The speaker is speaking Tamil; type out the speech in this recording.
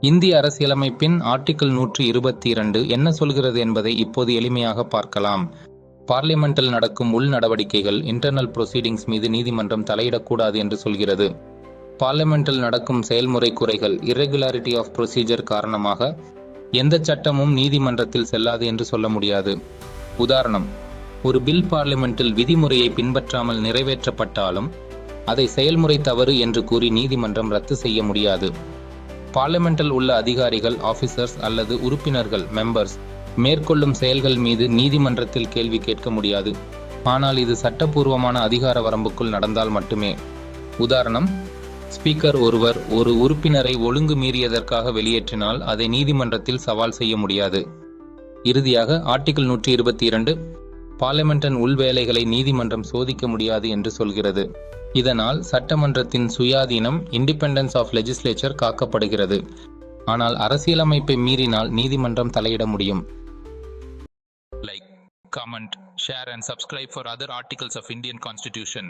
இந்திய அரசியலமைப்பின் ஆர்டிகிள் 122 என்ன சொல்கிறது என்பதை இப்போது எளிமையாக பார்க்கலாம். பார்லிமெண்டில் நடக்கும் உள் நடவடிக்கைகள் இன்டர்னல் ப்ரொசீடிங்ஸ் மீது நீதிமன்றம் தலையிடக்கூடாது என்று சொல்கிறது. பார்லிமெண்டில் நடக்கும் செயல்முறை குறைகள் irregularity ஆஃப் ப்ரொசீஜர் காரணமாக எந்த சட்டமும் நீதிமன்றத்தில் செல்லாது என்று சொல்ல முடியாது. உதாரணம், ஒரு பில் பார்லிமெண்டில் விதிமுறையை பின்பற்றாமல் நிறைவேற்றப்பட்டாலும் அதை செயல்முறை தவறு என்று கூறி நீதிமன்றம் ரத்து செய்ய முடியாது. பார்லிமெண்டில் உள்ள அதிகாரிகள் ஆபீசர்ஸ் அல்லது உறுப்பினர்கள் மெம்பர்ஸ் மேற்கொள்ளும் செயல்கள் மீது நீதிமன்றத்தில் கேள்வி கேட்க முடியாது. ஆனால் இது சட்டப்பூர்வமான அதிகார வரம்புக்குள் நடந்தால் மட்டுமே. உதாரணம், ஸ்பீக்கர் ஒருவர் ஒரு உறுப்பினரை ஒழுங்கு மீறியதற்காக வெளியேற்றினால் அதை நீதிமன்றத்தில் சவால் செய்ய முடியாது. இறுதியாக ஆர்டிகிள் 122 பார்லிமெண்டின் உள்வேலைகளை நீதிமன்றம் சோதிக்க முடியாது என்று சொல்கிறது. இதனால் சட்டமன்றத்தின் சுயாதீனம் இண்டிபெண்டன்ஸ் ஆஃப் லெஜிஸ்லேச்சர் காக்கப்படுகிறது. ஆனால் அரசியலமைப்பை மீறினால் நீதிமன்றம் தலையிட முடியும். Like, comment, share and subscribe for other articles of Indian Constitution.